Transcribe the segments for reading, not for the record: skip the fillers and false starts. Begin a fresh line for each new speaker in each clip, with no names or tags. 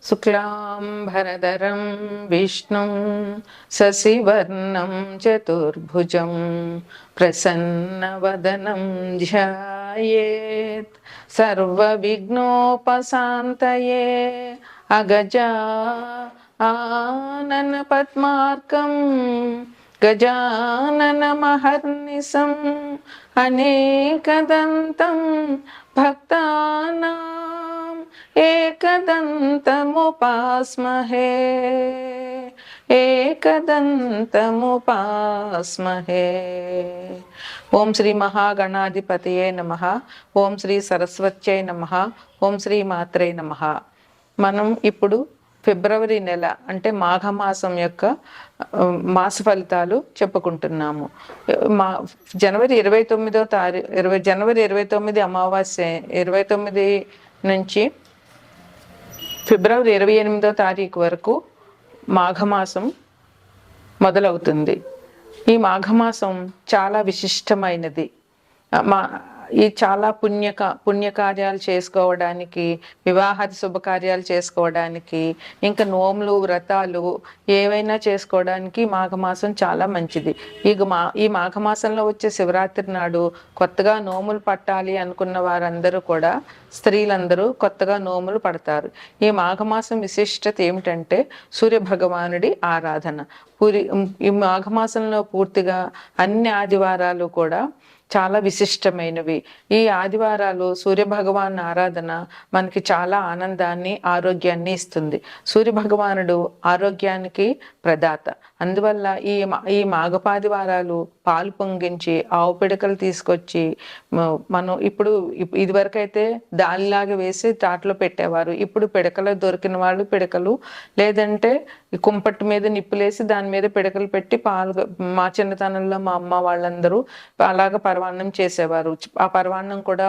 శుక్లాంబరధరం విష్ణుం శశివర్ణం చతుర్భుజం ప్రసన్నవదనం ధ్యాయేత్ సర్వవిఘ్నోపశాంతయే అగజా ఆనన పద్మార్కం గజాననమహర్నిశం అనేకదంతం భక్తానాం ఏకదంతముపాస్మహే ఏకదంతముపాస్మహే. ఓం శ్రీ మహాగణాధిపతయే నమః. ఓం శ్రీ సరస్వత్యై నమః. ఓం శ్రీ మాత్రే నమః. మనం ఇప్పుడు ఫిబ్రవరి నెల అంటే మాఘమాసం యొక్క మాస ఫలితాలు చెప్పుకుంటున్నాము. జనవరి 29 అమావాస్య 29 నుంచి ఫిబ్రవరి 28 వరకు మాఘమాసం మొదలవుతుంది. ఈ మాఘమాసం చాలా విశిష్టమైనది. ఈ చాలా పుణ్యకార్యాలు చేసుకోవడానికి, వివాహాది శుభకార్యాలు చేసుకోవడానికి, ఇంకా నోములు వ్రతాలు ఏవైనా చేసుకోవడానికి మాఘమాసం చాలా మంచిది. ఈ మాఘమాసంలో వచ్చే శివరాత్రి నాడు కొత్తగా నోములు పట్టాలి అనుకున్న వారందరూ కూడా, స్త్రీలందరూ కొత్తగా నోములు పడతారు. ఈ మాఘమాసం విశిష్టత ఏమిటంటే సూర్య భగవానుడి ఆరాధన. ఈ మాఘమాసంలో పూర్తిగా అన్ని ఆదివారాలు కూడా చాలా విశిష్టమైనవి. ఈ ఆదివారాలు సూర్యభగవాన్ ఆరాధన మనకి చాలా ఆనందాన్ని, ఆరోగ్యాన్ని ఇస్తుంది. సూర్యభగవానుడు ఆరోగ్యానికి ప్రదాత. అందువల్ల ఈ మాఘపాదివారాలు పాలు పొంగించి ఆవు పిడకలు తీసుకొచ్చి మనం ఇదివరకైతే దానిలాగా వేసి తాటలో పెట్టేవారు. ఇప్పుడు పిడకలు దొరికిన వాళ్ళు పిడకలు, లేదంటే కుంపటి మీద నిప్పులేసి దాని మీద పిడకలు పెట్టి పాలు, మా చిన్నతనంలో మా అమ్మ వాళ్ళందరూ అలాగ పరవాన్నం చేసేవారు. ఆ పరవాన్నం కూడా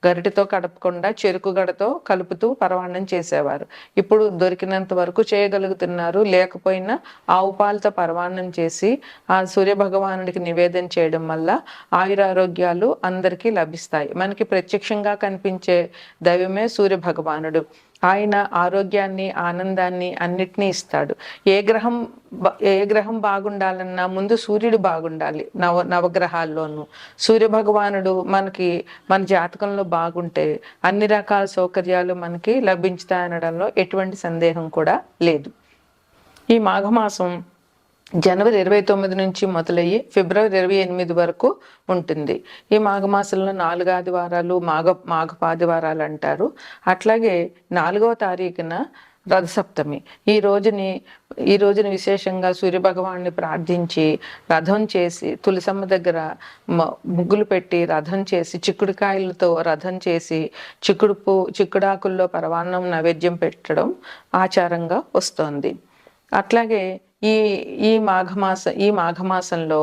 గరిటెతో కడపకుండా చెరుకు గడతో కలుపుతూ పరవాన్నం చేసేవారు. ఇప్పుడు దొరికినంత వరకు చేయగలుగుతున్నారు. లేకపోయినా ఆవు పాలతో పరవాన్నం చేసి ఆ సూర్య భగవానుడికి నివేదన చేయడం వల్ల ఆయురారోగ్యాలు అందరికీ లభిస్తాయి. మనకి ప్రత్యక్షంగా కనిపించే దైవమే సూర్య భగవానుడు. ఆయన ఆరోగ్యాన్ని, ఆనందాన్ని అన్నిటినీ ఇస్తాడు. ఏ గ్రహం బాగుండాలన్నా ముందు సూర్యుడు బాగుండాలి. నవగ్రహాల్లోనూ సూర్య భగవానుడు మన జాతకంలో బాగుంటే అన్ని రకాల సౌకర్యాలు మనకి లభించుతాయనడంలో ఎటువంటి సందేహం కూడా లేదు. ఈ మాఘమాసం జనవరి 29 నుంచి మొదలయ్యి ఫిబ్రవరి 28 వరకు ఉంటుంది. ఈ మాఘమాసంలో 4 ఆదివారాలు మాఘపాదివారాలు అంటారు. అట్లాగే 4వ తారీఖున రథసప్తమి. ఈ రోజుని విశేషంగా సూర్యభగవాన్ని ప్రార్థించి రథం చేసి, తులసమ్మ దగ్గర ముగ్గులు పెట్టి రథం చేసి, చిక్కుడుకాయలతో రథం చేసి, చిక్కుడాకుల్లో పరవాన్నం నైవేద్యం పెట్టడం ఆచారంగా వస్తోంది. అట్లాగే ఈ మాఘమాసంలో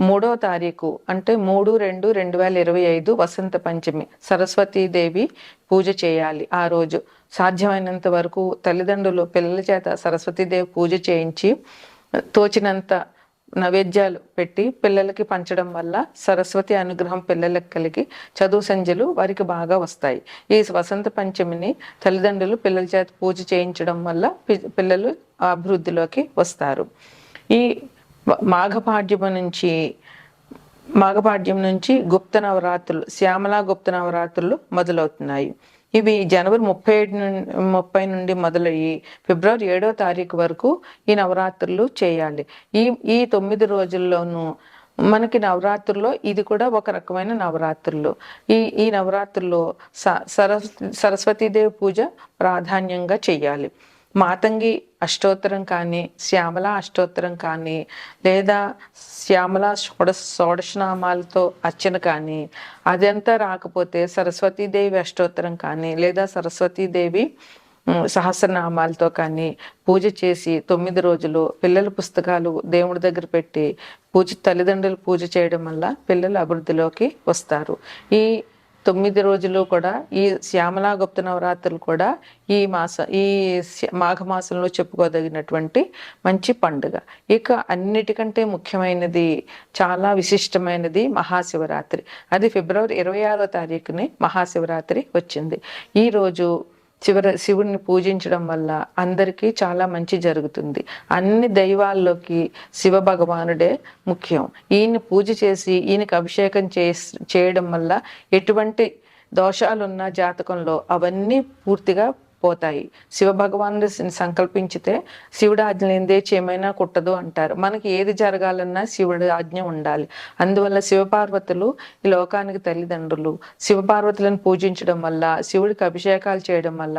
3వ తారీఖు అంటే 3/2/2025 వసంత పంచమి, సరస్వతీదేవి పూజ చేయాలి. ఆ రోజు సాధ్యమైనంత వరకు తల్లిదండ్రులు పిల్లల చేత సరస్వతీదేవి పూజ చేయించి తోచినంత నైవేద్యాలు పెట్టి పిల్లలకి పంచడం వల్ల సరస్వతి అనుగ్రహం పిల్లలకు కలిగి చదువు సంధ్యలు వారికి బాగా వస్తాయి. ఈ వసంత పంచమిని తల్లిదండ్రులు పిల్లల చేత పూజ చేయించడం వల్ల పిల్లలు అభివృద్ధిలోకి వస్తారు. ఈ మాఘపాడ్యం నుంచి గుప్త నవరాత్రులు, శ్యామలా గుప్త నవరాత్రులు మొదలవుతున్నాయి. ఇవి జనవరి 30 నుండి మొదలయ్యి ఫిబ్రవరి 7వ తారీఖు వరకు ఈ నవరాత్రులు చేయాలి. ఈ 9 రోజుల్లోనూ మనకి నవరాత్రుల్లో ఇది కూడా ఒక రకమైన నవరాత్రులు. ఈ నవరాత్రుల్లో సరస్వతీదేవి పూజ ప్రాధాన్యంగా చెయ్యాలి. మాతంగి అష్టోత్తరం కానీ, శ్యామలా అష్టోత్తరం కానీ, లేదా శ్యామలా షోడశనామాలతో అర్చన కానీ, అదంతా రాకపోతే సరస్వతీదేవి అష్టోత్తరం కానీ, లేదా సరస్వతీదేవి సహస్రనామాలతో కానీ పూజ చేసి 9 రోజులు పిల్లల పుస్తకాలు దేవుడి దగ్గర పెట్టి తల్లిదండ్రులు పూజ చేయడం వల్ల పిల్లలు అభివృద్ధిలోకి వస్తారు. ఈ 9 రోజులు కూడా ఈ శ్యామలా గుప్త నవరాత్రులు కూడా ఈ మాఘమాసంలో చెప్పుకోదగినటువంటి మంచి పండుగ. ఇక అన్నిటికంటే ముఖ్యమైనది, చాలా విశిష్టమైనది మహాశివరాత్రి. అది ఫిబ్రవరి 26వ తారీఖుని మహాశివరాత్రి వచ్చింది. ఈరోజు శివుడిని పూజించడం వల్ల అందరికీ చాలా మంచి జరుగుతుంది. అన్ని దైవాల్లోకి శివ భగవానుడే ముఖ్యం. ఈయన్ని పూజ చేసి ఈయనకి అభిషేకం చేయడం వల్ల ఎటువంటి దోషాలున్న జాతకంలో అవన్నీ పూర్తిగా పోతాయి. శివ భగవానుడు సంకల్పించితే శివుడు ఆజ్ఞ లేనిదే ఏమైనా కుట్టదు అంటారు. మనకి ఏది జరగాలన్నా శివుడి ఆజ్ఞ ఉండాలి. అందువల్ల శివపార్వతులు ఈ లోకానికి తల్లిదండ్రులు. శివపార్వతులను పూజించడం వల్ల, శివుడికి అభిషేకాలు చేయడం వల్ల,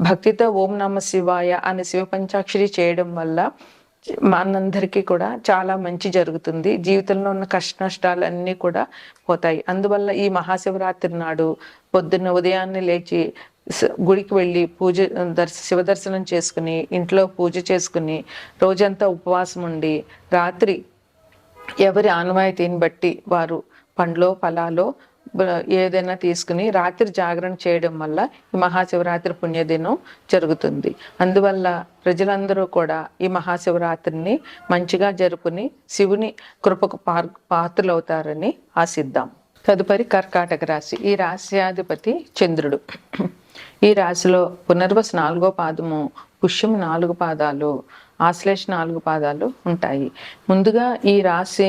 భక్తితో ఓం నమ శివాయ అనే శివ పంచాక్షరి చేయడం వల్ల మనందరికీ కూడా చాలా మంచి జరుగుతుంది. జీవితంలో ఉన్న కష్ట నష్టాలన్నీ కూడా పోతాయి. అందువల్ల ఈ మహాశివరాత్రి నాడు పొద్దున్న ఉదయాన్నే లేచి గుడికి వెళ్ళి శివ దర్శనం చేసుకుని, ఇంట్లో పూజ చేసుకుని, రోజంతా ఉపవాసం ఉండి, రాత్రి ఎవరి ఆనవాయితీని బట్టి వారు పండ్లో ఫలాలో ఏదైనా తీసుకుని రాత్రి జాగరణ చేయడం వల్ల ఈ మహాశివరాత్రి పుణ్యదినం జరుగుతుంది. అందువల్ల ప్రజలందరూ కూడా ఈ మహాశివరాత్రిని మంచిగా జరుపుని శివుని కృపకు పాత్రలవుతారని ఆశిద్దాం. తదుపరి కర్కాటక రాశి. ఈ రాశ్యాధిపతి చంద్రుడు. ఈ రాశిలో పునర్వసు 4వ పాదము, పుష్యం 4 పాదాలు, ఆశ్లేష 4 పాదాలు ఉంటాయి. ముందుగా ఈ రాశి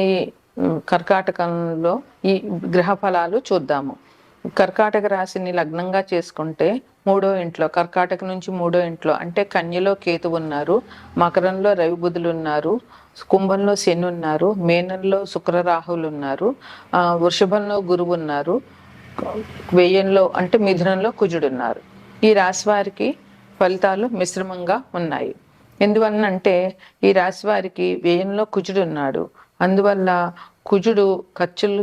కర్కాటకంలో ఈ గ్రహ ఫలాలు చూద్దాము. కర్కాటక రాశిని లగ్నంగా చేసుకుంటే 3వ ఇంట్లో, కర్కాటక నుంచి 3వ ఇంట్లో అంటే కన్యలో కేతు ఉన్నారు, మకరంలో రవి బుధులు ఉన్నారు, కుంభంలో శని ఉన్నారు, మేనంలో శుక్ర రాహువులు ఉన్నారు, వృషభంలో గురువు ఉన్నారు, వ్యయంలో అంటే మిథునంలో కుజుడు ఉన్నారు. ఈ రాశి వారికి ఫలితాలు మిశ్రమంగా ఉన్నాయి. ఎందువలనంటే ఈ రాశి వారికి వ్యయంలో కుజుడు ఉన్నాడు. అందువల్ల కుజుడు ఖర్చులు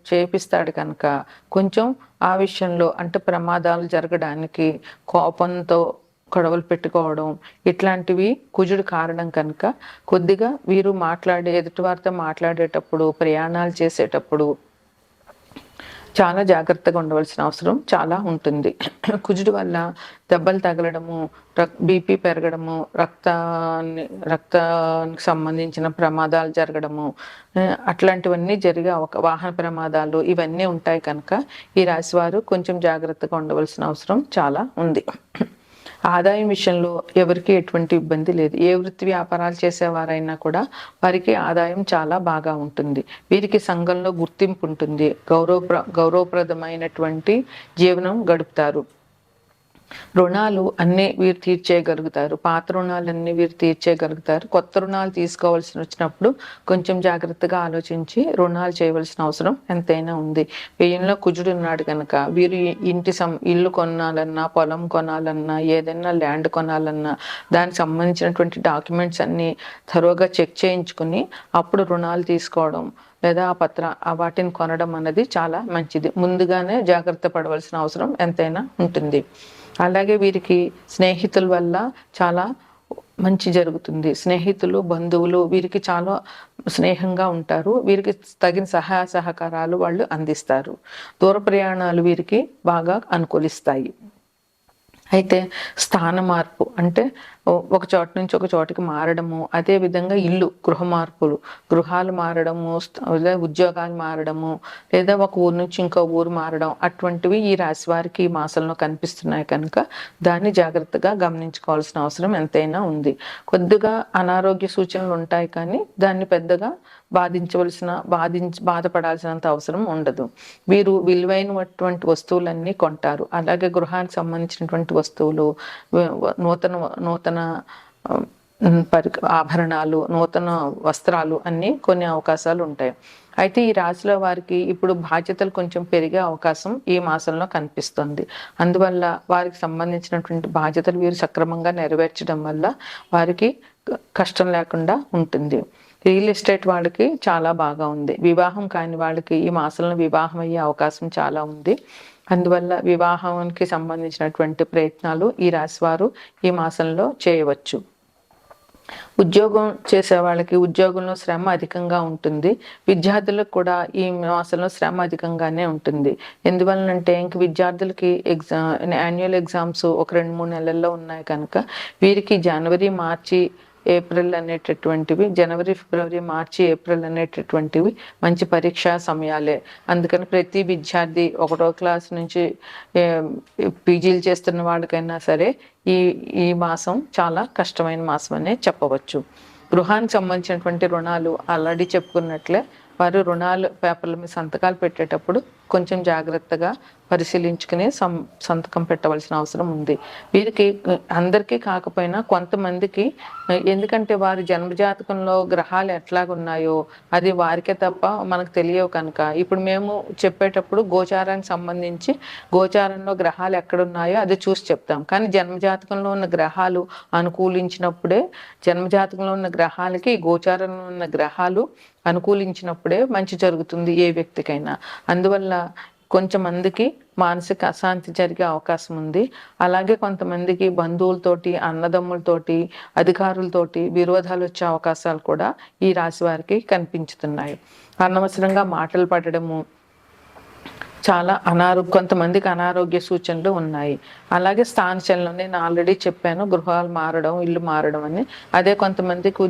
చేపిస్తాడు కనుక కొంచెం ఆ విషయంలో అంటే ప్రమాదాలు జరగడానికి, కోపంతో గొడవలు పెట్టుకోవడం ఇట్లాంటివి కుజుడు కారణం కనుక కొద్దిగా వీరు ఎదుటివారితో మాట్లాడేటప్పుడు, ప్రయాణాలు చేసేటప్పుడు చాలా జాగ్రత్తగా ఉండవలసిన అవసరం చాలా ఉంటుంది. కుజుడు వల్ల దెబ్బలు తగలడము, బీపీ పెరగడము, రక్తానికి సంబంధించిన ప్రమాదాలు జరగడము, అట్లాంటివన్నీ జరిగే వాహన ప్రమాదాలు ఇవన్నీ ఉంటాయి కనుక ఈ రాశి వారు కొంచెం జాగ్రత్తగా ఉండవలసిన అవసరం చాలా ఉంది. ఆదాయం విషయంలో ఎవరికి ఎటువంటి ఇబ్బంది లేదు. ఏ వృత్తి వ్యాపారాలు చేసేవారైనా కూడా వారికి ఆదాయం చాలా బాగా ఉంటుంది. వీరికి సంఘంలో గుర్తింపు ఉంటుంది. గౌరవప్రదమైనటువంటి జీవనం గడుపుతారు. రుణాలు అన్నీ వీరు తీర్చేయగలుగుతారు. పాత రుణాలన్నీ వీరు తీర్చేయగలుగుతారు. కొత్త రుణాలు తీసుకోవాల్సి వచ్చినప్పుడు కొంచెం జాగ్రత్తగా ఆలోచించి రుణాలు చేయవలసిన అవసరం ఎంతైనా ఉంది. వ్యయంలో కుజుడు ఉన్నాడు కనుక వీరు ఇల్లు కొనాలన్నా, పొలం కొనాలన్నా, ఏదైనా ల్యాండ్ కొనాలన్నా దానికి సంబంధించినటువంటి డాక్యుమెంట్స్ అన్నీ థరోగా చెక్ చేయించుకుని అప్పుడు రుణాలు తీసుకోవడం లేదా వాటిని కొనడం అన్నది చాలా మంచిది. ముందుగానే జాగ్రత్త పడవలసిన అవసరం ఎంతైనా ఉంటుంది. అలాగే వీరికి స్నేహితుల వల్ల చాలా మంచి జరుగుతుంది. స్నేహితులు, బంధువులు వీరికి చాలా స్నేహంగా ఉంటారు. వీరికి తగిన సహాయ సహకారాలు వాళ్ళు అందిస్తారు. దూర ప్రయాణాలు వీరికి బాగా అనుకూలిస్తాయి. అయితే స్థాన మార్పు అంటే ఒక చోట నుంచి ఒక చోటికి మారడము, అదే విధంగా గృహ మార్పులు, గృహాలు మారడము, లేదా ఉద్యోగాలు మారడము, లేదా ఒక ఊరు నుంచి ఇంకో ఊరు మారడం అటువంటివి ఈ రాశి వారికి ఈ మాసంలో కనిపిస్తున్నాయి కనుక దాన్ని జాగ్రత్తగా గమనించుకోవాల్సిన అవసరం ఎంతైనా ఉంది. కొద్దిగా అనారోగ్య సూచనలు ఉంటాయి కానీ దాన్ని పెద్దగా బాధపడాల్సినంత అవసరం ఉండదు. వీరు విలువైనటువంటి వస్తువులన్నీ కొంటారు. అలాగే గృహానికి సంబంధించినటువంటి వస్తువులు, నూతన ఆభరణాలు, నూతన వస్త్రాలు అన్నీ కొన్ని అవకాశాలు ఉంటాయి. అయితే ఈ రాశిలో వారికి ఇప్పుడు బాధ్యతలు కొంచెం పెరిగే అవకాశం ఈ మాసంలో కనిపిస్తుంది. అందువల్ల వారికి సంబంధించినటువంటి బాధ్యతలు వీరు సక్రమంగా నెరవేర్చడం వల్ల వారికి కష్టం లేకుండా ఉంటుంది. రియల్ ఎస్టేట్ వాళ్ళకి చాలా బాగా ఉంది. వివాహం కాని వాళ్ళకి ఈ మాసంలో వివాహం అయ్యే అవకాశం చాలా ఉంది. అందువల్ల వివాహానికి సంబంధించినటువంటి ప్రయత్నాలు ఈ రాశి వారు ఈ మాసంలో చేయవచ్చు. ఉద్యోగం చేసే వాళ్ళకి ఉద్యోగంలో శ్రమ అధికంగా ఉంటుంది. విద్యార్థులకు కూడా ఈ మాసంలో శ్రమ అధికంగానే ఉంటుంది. ఎందువలనంటే ఇంక విద్యార్థులకి యాన్యువల్ ఎగ్జామ్స్ ఒక 2-3 నెలల్లో ఉన్నాయి కనుక వీరికి జనవరి, మార్చి ఏప్రిల్ అనేటటువంటివి, జనవరి, ఫిబ్రవరి, మార్చి, ఏప్రిల్ అనేటటువంటివి మంచి పరీక్షా సమయాలే. అందుకని ప్రతి విద్యార్థి 1వ క్లాస్ నుంచి పీజీలు చేస్తున్న వాళ్ళకైనా సరే ఈ ఈ మాసం చాలా కష్టమైన మాసం అనే చెప్పవచ్చు. గృహానికి సంబంధించినటువంటి రుణాలు ఆల్రెడీ చెప్పుకున్నట్లే వారు రుణాలు పేపర్ల మీద సంతకాలు పెట్టేటప్పుడు కొంచెం జాగ్రత్తగా పరిశీలించుకుని సంతకం పెట్టవలసిన అవసరం ఉంది. వీరికి అందరికీ కాకపోయినా కొంతమందికి, ఎందుకంటే వారి జన్మజాతకంలో గ్రహాలు ఎట్లాగున్నాయో అది వారికే తప్ప మనకు తెలియవు కనుక ఇప్పుడు మేము చెప్పేటప్పుడు గోచారానికి సంబంధించి గోచారంలో గ్రహాలు ఎక్కడున్నాయో అది చూసి చెప్తాం. కానీ జన్మజాతకంలో ఉన్న గ్రహాలు అనుకూలించినప్పుడే, జన్మజాతకంలో ఉన్న గ్రహాలకి గోచారంలో ఉన్న గ్రహాలు అనుకూలించినప్పుడే మంచి జరుగుతుంది ఏ వ్యక్తికైనా. అందువల్ల కొంచెం మందికి మానసిక అశాంతి జరిగే అవకాశం ఉంది. అలాగే కొంతమందికి బంధువులతోటి, అన్నదమ్ములతోటి, అధికారులతోటి విరోధాలు వచ్చే అవకాశాలు కూడా ఈ రాశి వారికి కనిపించుతున్నాయి. అనవసరంగా మాటలు పడడము, చాలా కొంతమందికి అనారోగ్య సూచనలు ఉన్నాయి. అలాగే స్థానచలనం, నేను ఆల్రెడీ చెప్పాను, గృహాలు మారడం, ఇల్లు మారడం అని. అదే కొంతమందికి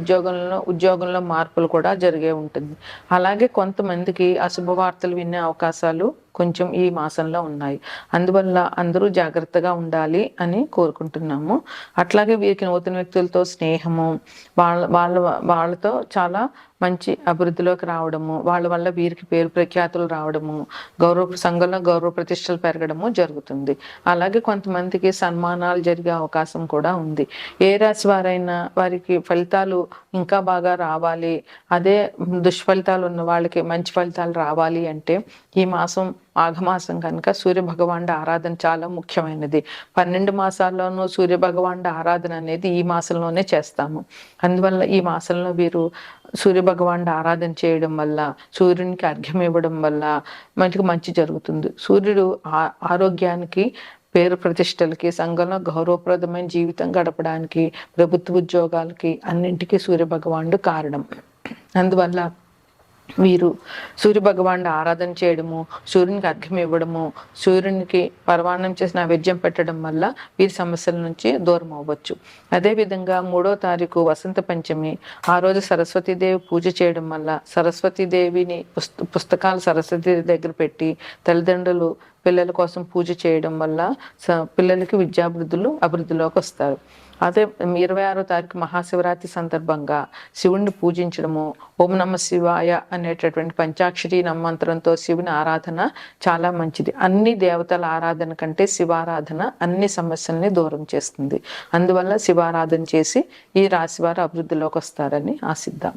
ఉద్యోగంలో మార్పులు కూడా జరిగే ఉంటుంది. అలాగే కొంతమందికి అశుభవార్తలు వినే అవకాశాలు కొంచెం ఈ మాసంలో ఉన్నాయి. అందువల్ల అందరూ జాగ్రత్తగా ఉండాలి అని కోరుకుంటున్నాము. అట్లాగే వీరికి నూతన వ్యక్తులతో స్నేహము, వాళ్ళతో చాలా మంచి అభివృద్ధిలోకి రావడము, వాళ్ళ వల్ల వీరికి పేరు ప్రఖ్యాతులు రావడము, సంఘంలో గౌరవ ప్రతిష్టలు పెరగడము జరుగుతుంది. అలాగే కొంతమందికి సన్మానాలు జరిగే అవకాశం కూడా ఉంది. ఏ రాశి వారైనా వారికి ఫలితాలు ఇంకా బాగా రావాలి, అదే దుష్ఫలితాలు ఉన్న వాళ్ళకి మంచి ఫలితాలు రావాలి అంటే ఈ మాసం మాఘమాసం కనుక సూర్య భగవానుడి ఆరాధన చాలా ముఖ్యమైనది. 12 మాసాల్లోనూ సూర్య భగవానుడి ఆరాధన అనేది ఈ మాసంలోనే చేస్తాము. అందువల్ల ఈ మాసంలో వీరు సూర్య భగవానుడి ఆరాధన చేయడం వల్ల, సూర్యునికి అర్ఘ్యం ఇవ్వడం వల్ల మనకి మంచి జరుగుతుంది. సూర్యుడు ఆరోగ్యానికి, పేరు ప్రతిష్టలకి, సంఘంలో గౌరవప్రదమైన జీవితం గడపడానికి, ప్రభుత్వ ఉద్యోగాలకి అన్నింటికీ సూర్య భగవానుడు కారణం. అందువల్ల వీరు సూర్య భగవానుడి ఆరాధన చేయడము, సూర్యునికి అర్ఘ్యం ఇవ్వడము, సూర్యునికి పరమాన్నం చేసి నైవేద్యం పెట్టడం వల్ల వీరి సమస్యల నుంచి దూరం అవ్వచ్చు. అదేవిధంగా 3వ తారీఖు వసంత పంచమి, ఆ రోజు సరస్వతీదేవి పూజ చేయడం వల్ల, సరస్వతీదేవిని పుస్తకాలు సరస్వతీదేవి దగ్గర పెట్టి తల్లిదండ్రులు పిల్లల కోసం పూజ చేయడం వల్ల పిల్లలకి విద్యాభివృద్ధులు అభివృద్ధిలోకి వస్తారు. అదే 26వ తారీఖు మహాశివరాత్రి సందర్భంగా శివుణ్ణి పూజించడము, ఓం నమ శివాయ అనేటటువంటి పంచాక్షరి నమ్మంత్రంతో శివుని ఆరాధన చాలా మంచిది. అన్ని దేవతల ఆరాధన కంటే శివారాధన అన్ని సమస్యల్ని దూరం చేస్తుంది. అందువల్ల శివారాధన చేసి ఈ రాశి వారు అభివృద్ధిలోకి వస్తారని ఆశిద్దాం.